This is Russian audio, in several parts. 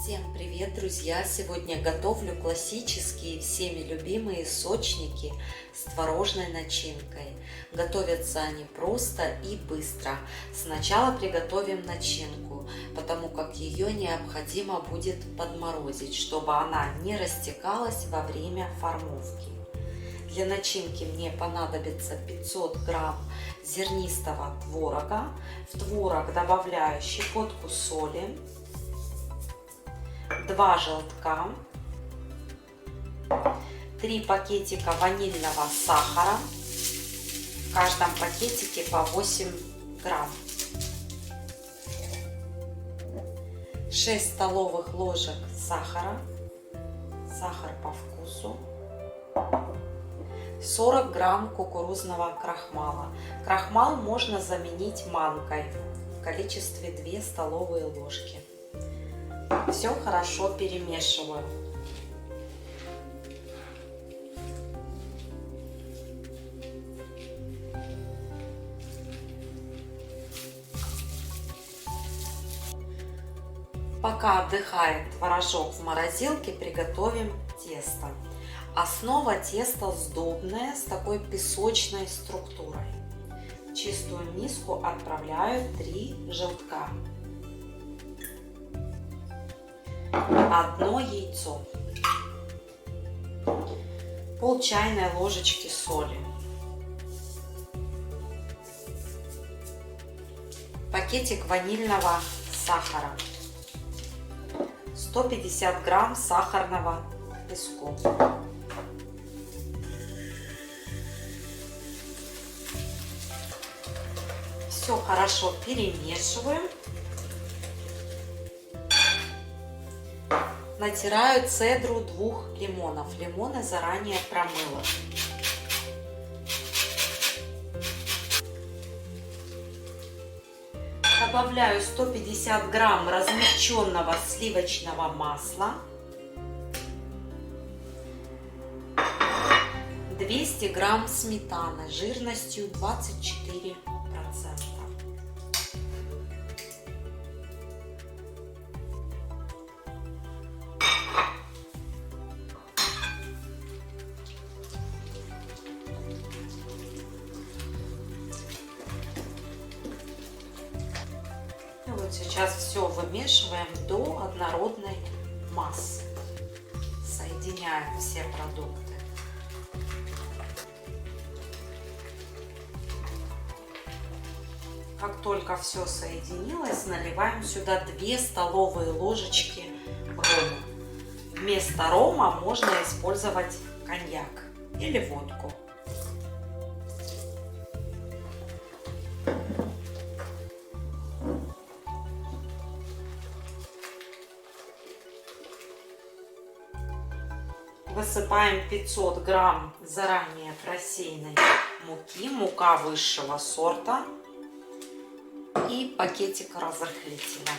Всем привет, друзья! Сегодня готовлю классические, всеми любимые сочники с творожной начинкой. Готовятся они просто и быстро. Сначала приготовим начинку, потому как ее необходимо будет подморозить, чтобы она не растекалась во время формовки. Для начинки мне понадобится 500 грамм зернистого творога. В творог добавляю щепотку соли, 2 желтка, 3 пакетика ванильного сахара, в каждом пакетике по 8 грамм, 6 столовых ложек сахара, сахар по вкусу, 40 грамм кукурузного крахмала. Крахмал можно заменить манкой в количестве 2 столовые ложки. Все хорошо перемешиваю. Пока отдыхает творожок в морозилке, приготовим тесто. Основа теста сдобная, с такой песочной структурой. В чистую миску отправляю 3 желтка, 1 яйцо, пол чайной ложечки соли, пакетик ванильного сахара, 150 грамм сахарного песку. Все хорошо перемешиваем. Натираю цедру 2 лимонов. Лимоны заранее промыла. Добавляю 150 грамм размягченного сливочного масла, 200 грамм сметаны жирностью 24%. И вот сейчас все вымешиваем до однородной массы. Соединяем все продукты. Как только все соединилось, наливаем сюда 2 столовые ложечки рома. Вместо рома можно использовать коньяк или водку. Высыпаем 500 грамм заранее просеянной муки, мука высшего сорта, и пакетик разрыхлителя.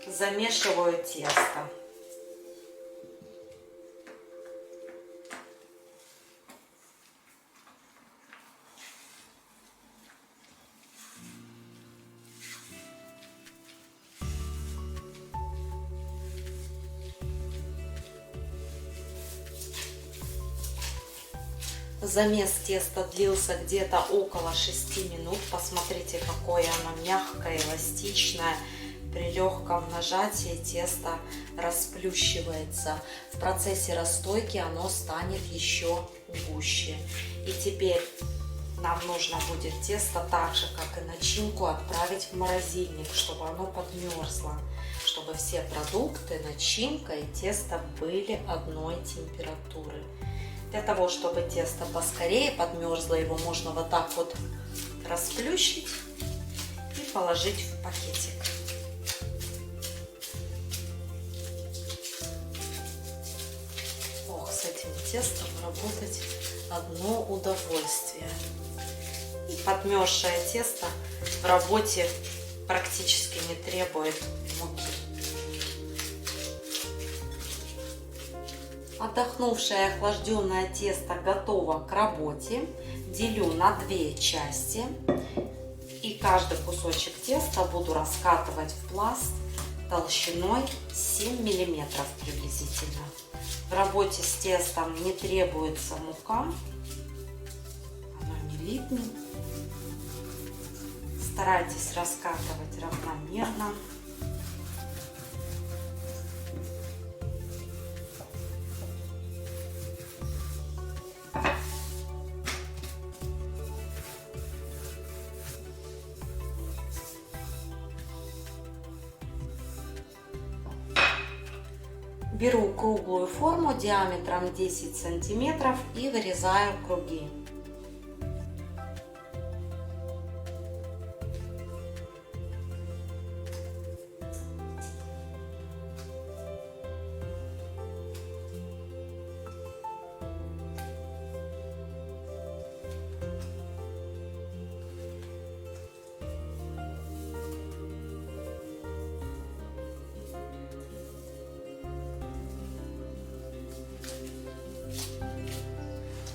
Замешиваю тесто. Замес теста длился где-то около 6 минут. Посмотрите, какое оно мягкое, эластичное. При легком нажатии тесто расплющивается. В процессе расстойки оно станет еще гуще. И теперь нам нужно будет тесто так же, как и начинку, отправить в морозильник, чтобы оно подмерзло. Чтобы все продукты, начинка и тесто были одной температуры. Для того, чтобы тесто поскорее подмерзло, его можно вот так вот расплющить и положить в пакетик. Ох, с этим тестом работать одно удовольствие. И подмерзшее тесто в работе практически не требует муки. Отдохнувшее охлажденное тесто готово к работе. Делю на 2 части. И каждый кусочек теста буду раскатывать в пласт толщиной 7 миллиметров приблизительно. В работе с тестом не требуется мука, оно не липнет. Старайтесь раскатывать равномерно. Беру круглую форму диаметром 10 сантиметров и вырезаю круги.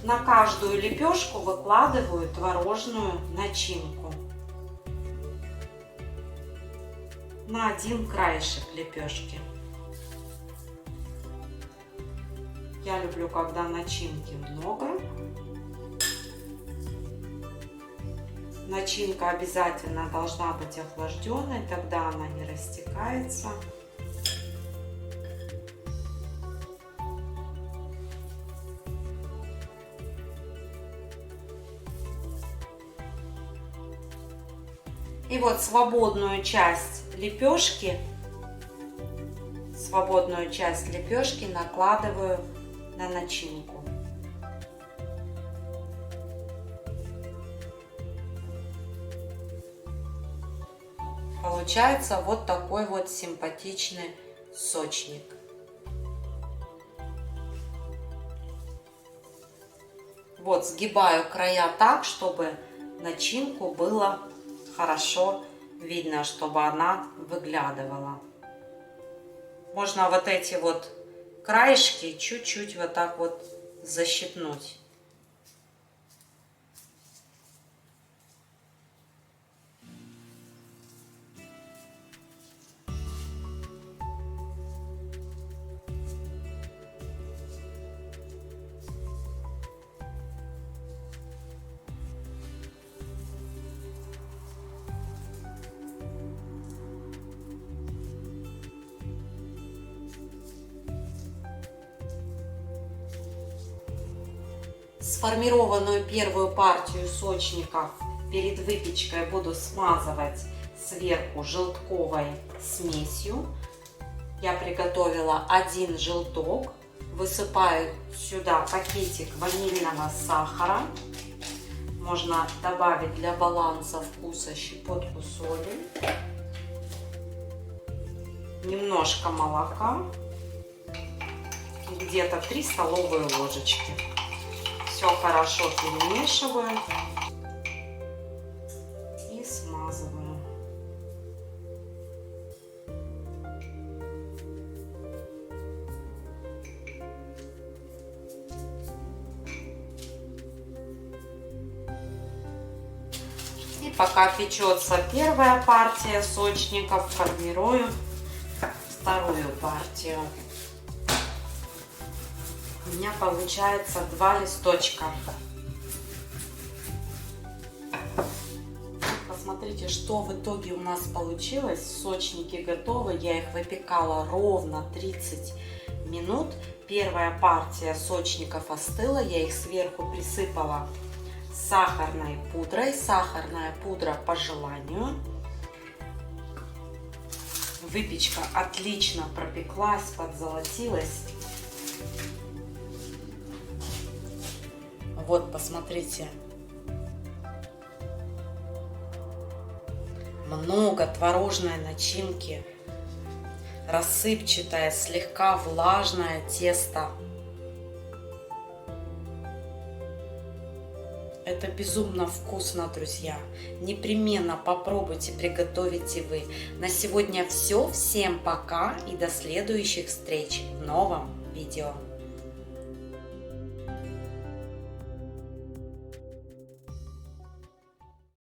На каждую лепешку выкладываю творожную начинку. На один краешек лепешки. Я люблю, когда начинки много. Начинка обязательно должна быть охлажденной, тогда она не растекается. И вот свободную часть лепешки накладываю на начинку. Получается вот такой вот симпатичный сочник. Вот сгибаю края так, чтобы начинку было хорошо видно, чтобы она выглядывала. Можно вот эти вот краешки чуть-чуть вот так вот защипнуть. Сформированную первую партию сочников перед выпечкой буду смазывать сверху желтковой смесью. Я приготовила 1 желток. Высыпаю сюда пакетик ванильного сахара. Можно добавить для баланса вкуса щепотку соли. Немножко молока. Где-то 3 столовые ложечки. Все хорошо перемешиваю и смазываю. И пока печется первая партия сочников, формирую вторую партию. У меня получается 2 листочка. Посмотрите, что в итоге у нас получилось. Сочники готовы. Я их выпекала ровно 30 минут. Первая партия сочников остыла. Я их сверху присыпала сахарной пудрой. Сахарная пудра по желанию. Выпечка отлично пропеклась, подзолотилась. Вот, посмотрите. Много творожной начинки. Рассыпчатое, слегка влажное тесто. Это безумно вкусно, друзья. Непременно попробуйте, приготовите вы. На сегодня все. Всем пока и до следующих встреч в новом видео.